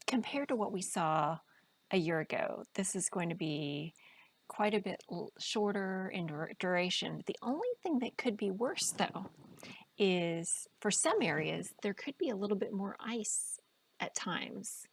compared to what we saw a year ago, this is going to be quite a bit shorter in duration. The only thing that could be worse, though, is for some areas, there could be a little bit more ice at times,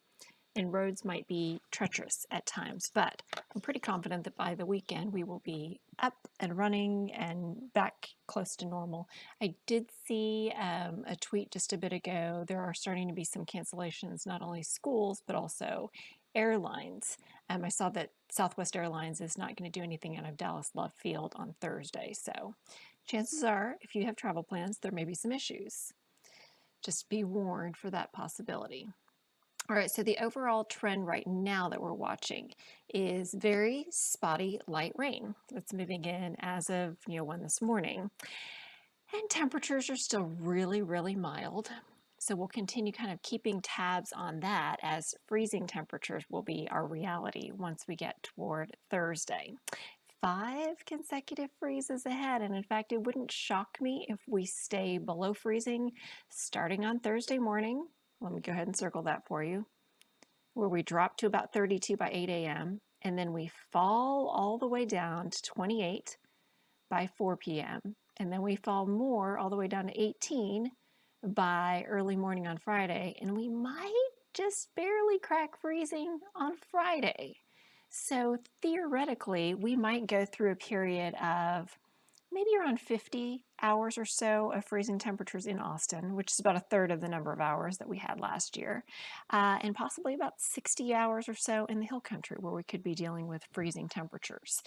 and roads might be treacherous at times. But I'm pretty confident that by the weekend, we will be up and running and back close to normal. I did see a tweet just a bit ago. There are starting to be some cancellations, not only schools, but also airlines. I saw that Southwest Airlines is not going to do anything out of Dallas Love Field on Thursday. So chances are, if you have travel plans, there may be some issues. Just be warned for that possibility. All right, so the overall trend right now that we're watching is very spotty light rain that's moving in as of 1 this morning. And temperatures are still really, really mild. So we'll continue kind of keeping tabs on that, as freezing temperatures will be our reality once we get toward Thursday. 5 consecutive freezes ahead, and in fact, it wouldn't shock me if we stay below freezing starting on Thursday morning. Let me go ahead and circle that for you, where we drop to about 32 by 8 a.m. and then we fall all the way down to 28 by 4 p.m. and then we fall more all the way down to 18 by early morning on Friday, and we might just barely crack freezing on Friday. So theoretically, we might go through a period of maybe around 50 hours or so of freezing temperatures in Austin, which is about a third of the number of hours that we had last year, and possibly about 60 hours or so in the hill country, where we could be dealing with freezing temperatures.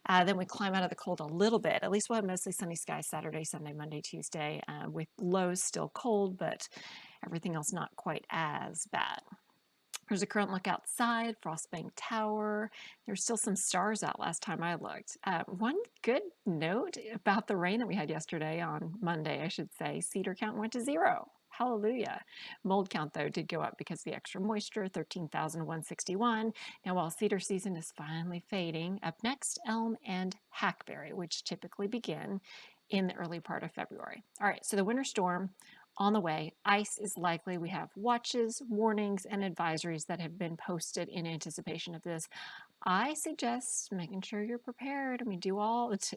Then we climb out of the cold a little bit. At least we'll have mostly sunny skies Saturday, Sunday, Monday, Tuesday, with lows still cold, but everything else not quite as bad. There's a current look outside, Frostbank Tower. There's still some stars out last time I looked. One good note about the rain that we had yesterday, on Monday, I should say, cedar count went to 0. Hallelujah. Mold count, though, did go up because of the extra moisture, 13,161. Now, while cedar season is finally fading, up next, elm and hackberry, which typically begin in the early part of February. All right, so the winter storm on the way. Ice is likely. We have watches, warnings, and advisories that have been posted in anticipation of this. I suggest making sure you're prepared. I mean,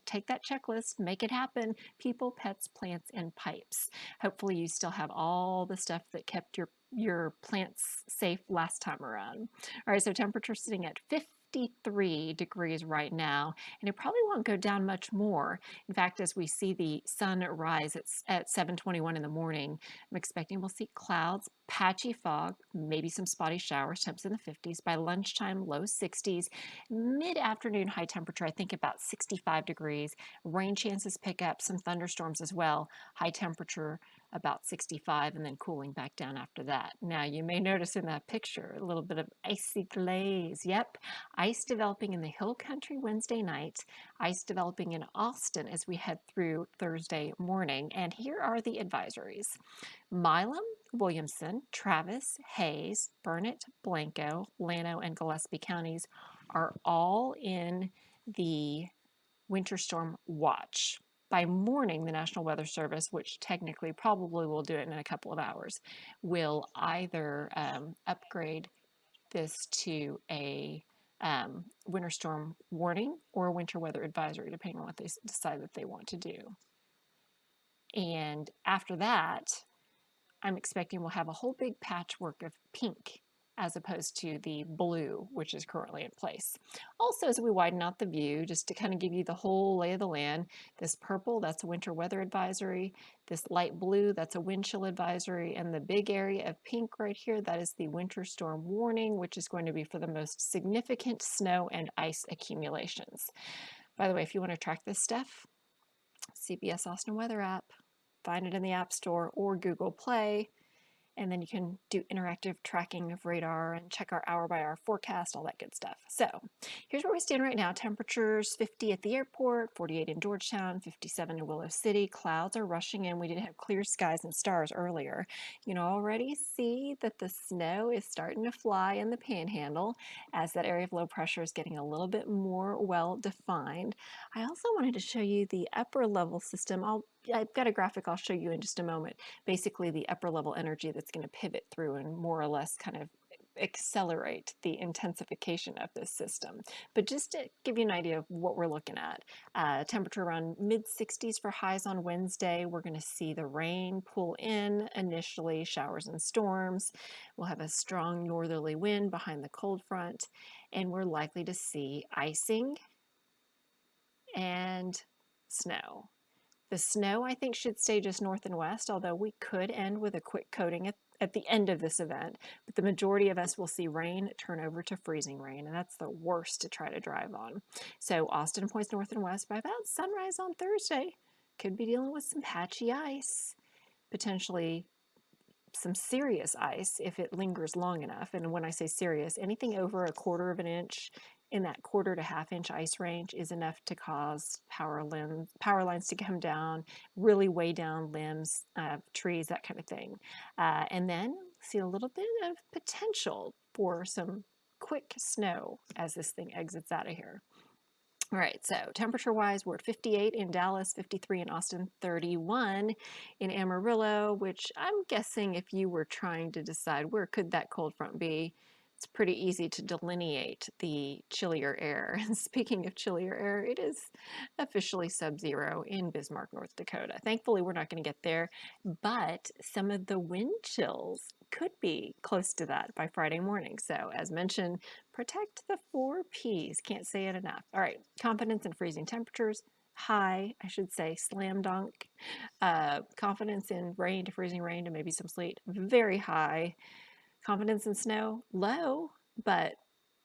take that checklist, make it happen. People, pets, plants, and pipes. Hopefully you still have all the stuff that kept your plants safe last time around. All right, so temperature sitting at 53 degrees right now, and it probably won't go down much more. In fact, as we see the sun rise at 7:21 in the morning, I'm expecting we'll see clouds, patchy fog, maybe some spotty showers, temps in the 50s. By lunchtime, low 60s. Mid-afternoon, high temperature, I think about 65 degrees. Rain chances pick up, some thunderstorms as well. High temperature, about 65, and then cooling back down after that. Now, you may notice in that picture a little bit of icy glaze. Yep, ice developing in the hill country Wednesday night, ice developing in Austin as we head through Thursday morning. And here are the advisories. Milam, Williamson, Travis, Hayes, Burnett, Blanco, Llano, and Gillespie counties are all in the winter storm watch. By morning, the National Weather Service, which technically probably will do it in a couple of hours, will either upgrade this to a winter storm warning or a winter weather advisory, depending on what they decide that they want to do. And after that, I'm expecting we'll have a whole big patchwork of pink as opposed to the blue, which is currently in place. Also, as we widen out the view, just to kind of give you the whole lay of the land, this purple, that's a winter weather advisory. This light blue, that's a wind chill advisory. And the big area of pink right here, that is the winter storm warning, which is going to be for the most significant snow and ice accumulations. By the way, if you want to track this stuff, CBS Austin Weather app, find it in the App Store or Google Play. And then you can do interactive tracking of radar and check our hour-by-hour forecast, all that good stuff. So here's where we stand right now. Temperatures 50 at the airport, 48 in Georgetown, 57 in Willow City. Clouds are rushing in. We did have clear skies and stars earlier. You can already see that the snow is starting to fly in the panhandle as that area of low pressure is getting a little bit more well-defined. I also wanted to show you the upper level system. I've got a graphic I'll show you in just a moment. Basically the upper level energy that's going to pivot through and more or less kind of accelerate the intensification of this system. But just to give you an idea of what we're looking at, temperature around mid 60s for highs on Wednesday. We're going to see the rain pull in initially, showers and storms. We'll have a strong northerly wind behind the cold front, and we're likely to see icing and snow. The snow, I think, should stay just north and west, although we could end with a quick coating at the end of this event. But the majority of us will see rain turn over to freezing rain, and that's the worst to try to drive on. So Austin points north and west by about sunrise on Thursday. Could be dealing with some patchy ice, potentially some serious ice if it lingers long enough. And when I say serious, anything over a quarter of an inch in that quarter to half inch ice range is enough to cause power lines to come down, really weigh down limbs, trees, that kind of thing. And then see a little bit of potential for some quick snow as this thing exits out of here. All right, so temperature-wise, we're at 58 in Dallas, 53 in Austin, 31 in Amarillo, which I'm guessing if you were trying to decide where could that cold front be, it's pretty easy to delineate the chillier air. And speaking of chillier air, it is officially sub-zero in Bismarck, North Dakota. Thankfully, we're not going to get there, but some of the wind chills could be close to that by Friday morning. So as mentioned, protect the 4 Ps. Can't say it enough. All right, confidence in freezing temperatures, high, I should say, slam dunk. Confidence in rain to freezing rain to maybe some sleet, very high. Confidence in snow, low, but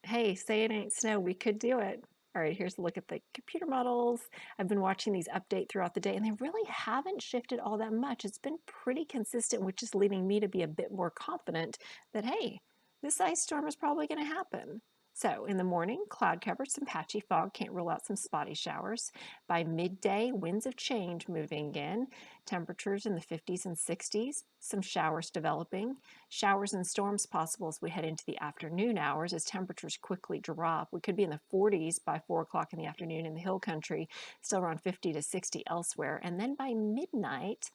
hey, say it ain't snow, we could do it. All right, here's a look at the computer models. I've been watching these update throughout the day, and they really haven't shifted all that much. It's been pretty consistent, which is leading me to be a bit more confident that, hey, this ice storm is probably going to happen. So in the morning, cloud cover, some patchy fog, can't rule out some spotty showers. By midday, winds of change moving in, temperatures in the 50s and 60s, some showers developing. Showers and storms possible as we head into the afternoon hours as temperatures quickly drop. We could be in the 40s by 4 o'clock in the afternoon in the hill country, still around 50 to 60 elsewhere. And then by midnight,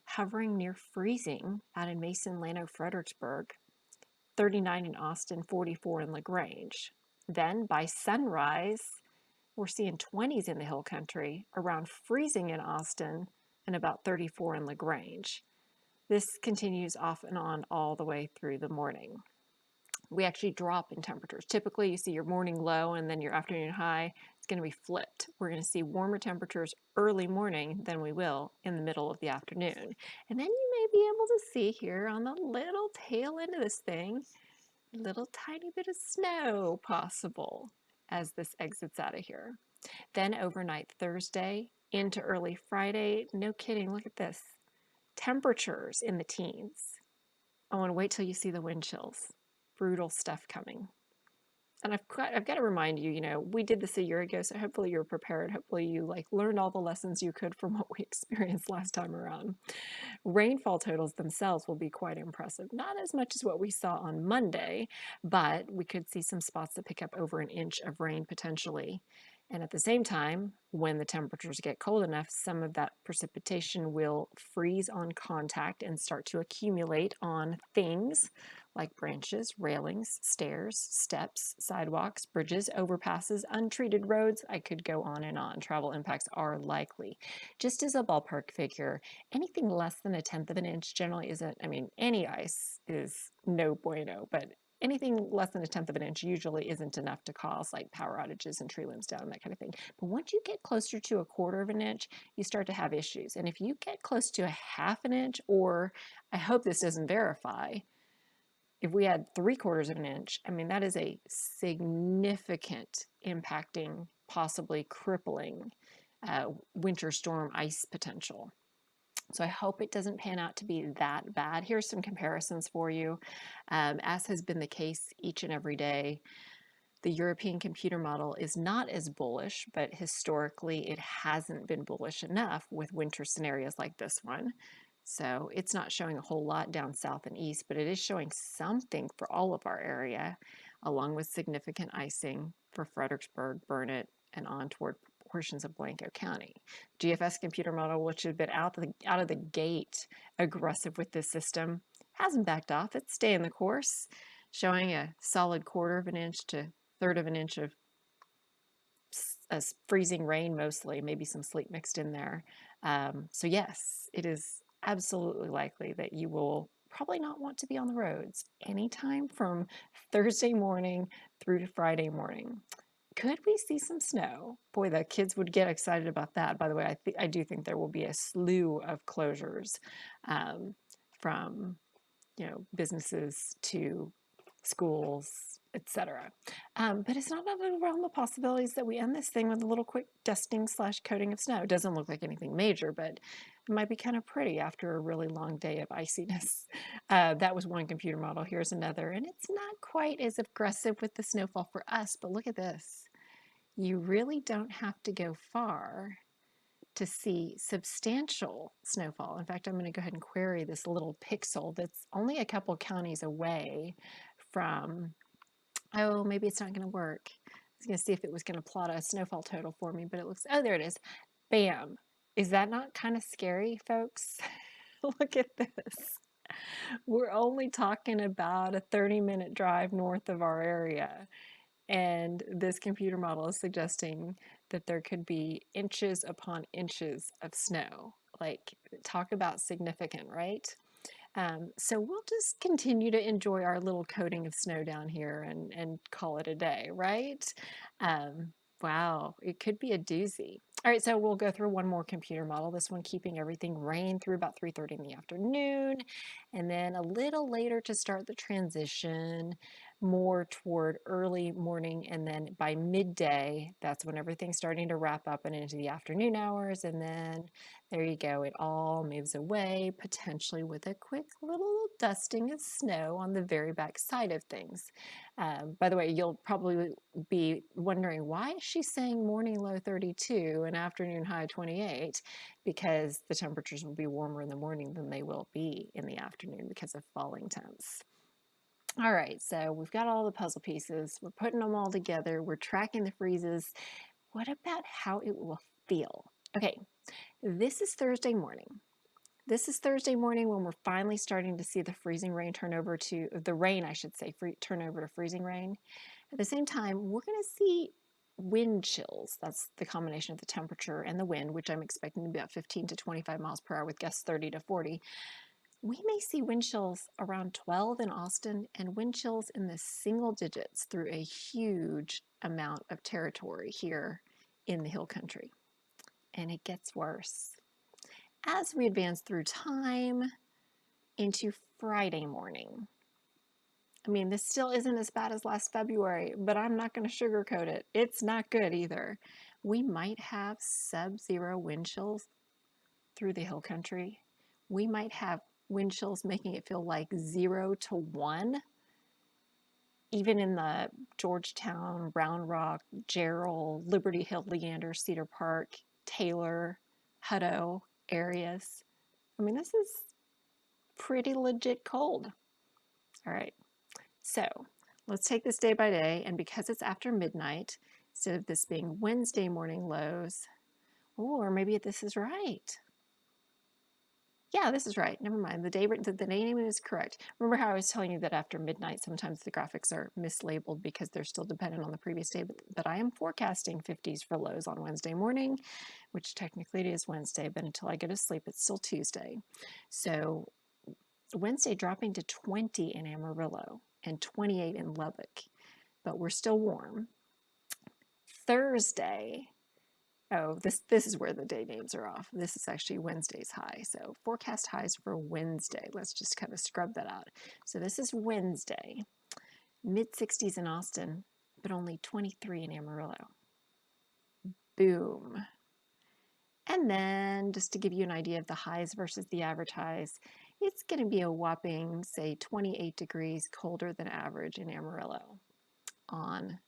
hovering near freezing out in Mason, Llano, Fredericksburg, 39 in Austin, 44 in LaGrange. Then by sunrise, we're seeing 20s in the hill country, around freezing in Austin, and about 34 in LaGrange. This continues off and on all the way through the morning. We actually drop in temperatures. Typically, you see your morning low and then your afternoon high. It's going to be flipped. We're going to see warmer temperatures early morning than we will in the middle of the afternoon. And then you may be able to see here on the little tail end of this thing, a little tiny bit of snow possible as this exits out of here. Then overnight Thursday into early Friday, no kidding, look at this. Temperatures in the teens. I want to wait till you see the wind chills. Brutal stuff coming. And I've got to remind you, we did this a year ago, so hopefully you're prepared. Hopefully you learned all the lessons you could from what we experienced last time around. Rainfall totals themselves will be quite impressive. Not as much as what we saw on Monday, but we could see some spots that pick up over an inch of rain potentially. And at the same time, when the temperatures get cold enough, some of that precipitation will freeze on contact and start to accumulate on things like branches, railings, stairs, steps, sidewalks, bridges, overpasses, untreated roads. I could go on and on. Travel impacts are likely. Just as a ballpark figure, anything less than a tenth of an inch generally isn't, any ice is no bueno, but anything less than a tenth of an inch usually isn't enough to cause power outages and tree limbs down and that kind of thing. But once you get closer to a quarter of an inch, you start to have issues. And if you get close to a half an inch, or I hope this doesn't verify, if we had 3/4 of an inch, that is a significant impacting, possibly crippling winter storm ice potential. So I hope it doesn't pan out to be that bad. Here's some comparisons for you. As has been the case each and every day, the European computer model is not as bullish, but historically it hasn't been bullish enough with winter scenarios like this one. So it's not showing a whole lot down south and east, but it is showing something for all of our area, along with significant icing for Fredericksburg, Burnett, and on toward portions of Blanco County. GFS computer model, which had been out of the gate aggressive with this system, hasn't backed off. It's staying the course. showing a solid quarter of an inch to third of an inch of freezing rain mostly, maybe some sleet mixed in there. So yes, it is absolutely likely that you will probably not want to be on the roads anytime from Thursday morning through to Friday morning. Could we see some snow? Boy, the kids would get excited about that. By the way, I do think there will be a slew of closures from businesses to schools, etc. But it's not out of the realm of possibilities that we end this thing with a little quick dusting / coating of snow. It doesn't look like anything major, but it might be kind of pretty after a really long day of iciness. That was one computer model. Here's another, and it's not quite as aggressive with the snowfall for us, but look at this. You really don't have to go far to see substantial snowfall. In fact, I'm going to go ahead and query this little pixel that's only a couple counties away from, oh, maybe it's not going to work. I was going to see if it was going to plot a snowfall total for me, but it looks, oh, there it is. Bam. Is that not kind of scary, folks? Look at this. We're only talking about a 30-minute drive north of our area. And this computer model is suggesting that there could be inches upon inches of snow. Like, talk about significant, right? So we'll just continue to enjoy our little coating of snow down here and call it a day, right? Wow, it could be a doozy. All right, so we'll go through one more computer model, this one keeping everything rain through about 3:30 in the afternoon, and then a little later to start the transition, more toward early morning, and then by midday, that's when everything's starting to wrap up and into the afternoon hours, and then there you go, it all moves away, potentially with a quick little dusting of snow on the very back side of things. By the way, you'll probably be wondering, why is she saying morning low 32 and afternoon high 28? Because the temperatures will be warmer in the morning than they will be in the afternoon because of falling temps. All right, so we've got all the puzzle pieces. We're putting them all together. We're tracking the freezes. What about how it will feel? Okay, this is Thursday morning. This is Thursday morning when we're finally starting to see the freezing rain turn over to, the rain, I should say, turn over to freezing rain. At the same time, we're going to see wind chills. That's the combination of the temperature and the wind, which I'm expecting to be about 15 to 25 miles per hour with gusts 30 to 40. We may see wind chills around 12 in Austin and wind chills in the single digits through a huge amount of territory here in the hill country. And it gets worse. As we advance through time into Friday morning, I mean, this still isn't as bad as last February, but I'm not going to sugarcoat it. It's not good either. We might have sub-zero wind chills through the hill country. We might have wind chills making it feel like 0 to 1, even in the Georgetown, Round Rock, Gerald, Liberty Hill, Leander, Cedar Park, Taylor, Hutto areas. I mean, this is pretty legit cold. All right, so let's take this day by day, and because it's after midnight, instead of this being Wednesday morning lows, or maybe this is right. Yeah, this is right. Never mind. The day naming is correct. Remember how I was telling you that after midnight, sometimes the graphics are mislabeled because they're still dependent on the previous day, but I am forecasting 50s for lows on Wednesday morning, which technically it is Wednesday, but until I go to sleep, it's still Tuesday. So Wednesday dropping to 20 in Amarillo and 28 in Lubbock, but we're still warm. Thursday, oh, this is where the day names are off. This is actually Wednesday's high. So forecast highs for Wednesday. Let's just kind of scrub that out. So this is Wednesday, mid 60s in Austin, but only 23 in Amarillo. Boom. And then just to give you an idea of the highs versus the average highs, it's going to be a whopping, say, 28 degrees colder than average in Amarillo on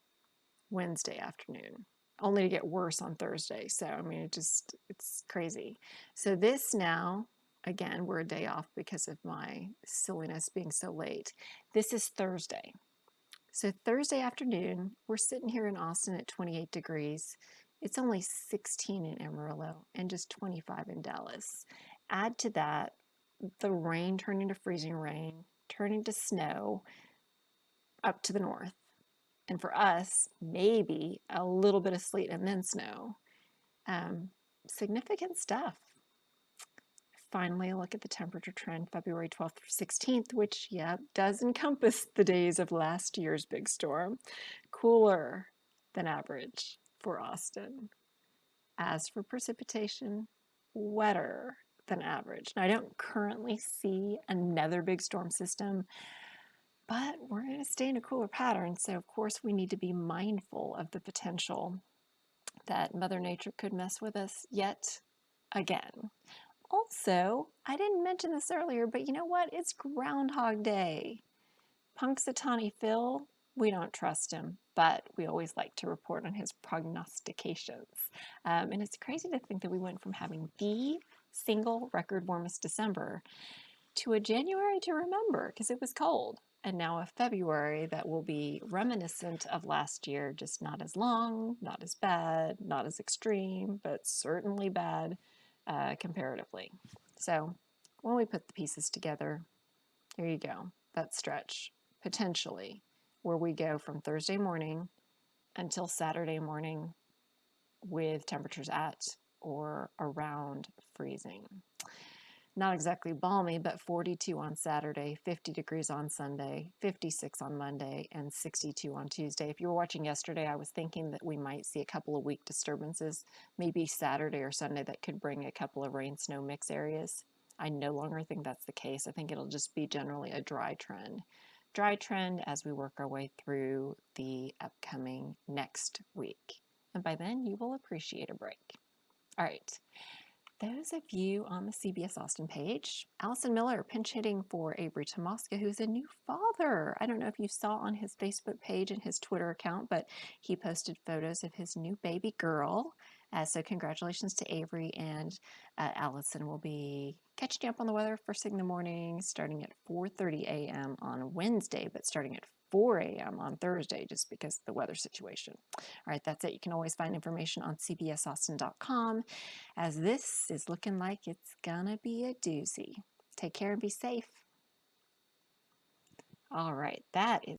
Wednesday afternoon, only to get worse on Thursday. So, I mean, it's crazy. So this now, again, we're a day off because of my silliness being so late. This is Thursday. So Thursday afternoon, we're sitting here in Austin at 28 degrees. It's only 16 in Amarillo and just 25 in Dallas. Add to that the rain turning to freezing rain, turning to snow, up to the north. And for us, maybe a little bit of sleet and then snow. Significant stuff. Finally, a look at the temperature trend, February 12th through 16th, which, yeah, does encompass the days of last year's big storm. Cooler than average for Austin. As for precipitation, wetter than average. Now, I don't currently see another big storm system, but we're going to stay in a cooler pattern. So, of course, we need to be mindful of the potential that Mother Nature could mess with us yet again. Also, I didn't mention this earlier, but you know what? It's Groundhog Day. Punxsutawney Phil, we don't trust him, but we always like to report on his prognostications. And it's crazy to think that we went from having the single record warmest December to a January to remember because it was cold, and now a February that will be reminiscent of last year, just not as long, not as bad, not as extreme, but certainly bad comparatively. So when we put the pieces together, here you go, that stretch potentially where we go from Thursday morning until Saturday morning with temperatures at or around freezing. Not exactly balmy, but 42 on Saturday, 50 degrees on Sunday, 56 on Monday, and 62 on Tuesday. If you were watching yesterday, I was thinking that we might see a couple of weak disturbances, maybe Saturday or Sunday, that could bring a couple of rain-snow mix areas. I no longer think that's the case. I think it'll just be generally a dry trend. Dry trend as we work our way through the upcoming next week. And by then, you will appreciate a break. All right. Those of you on the CBS Austin page, Allison Miller pinch hitting for Avery Tomaska, who's a new father. I don't know if you saw on his Facebook page and his Twitter account, but he posted photos of his new baby girl. So congratulations to Avery, and Allison will be catching you up on the weather first thing in the morning, starting at 4:30 a.m. on Wednesday, but starting at 4 a.m. on Thursday, just because of the weather situation. All right, that's it. You can always find information on cbsaustin.com, as this is looking like it's gonna be a doozy. Take care and be safe. All right, that is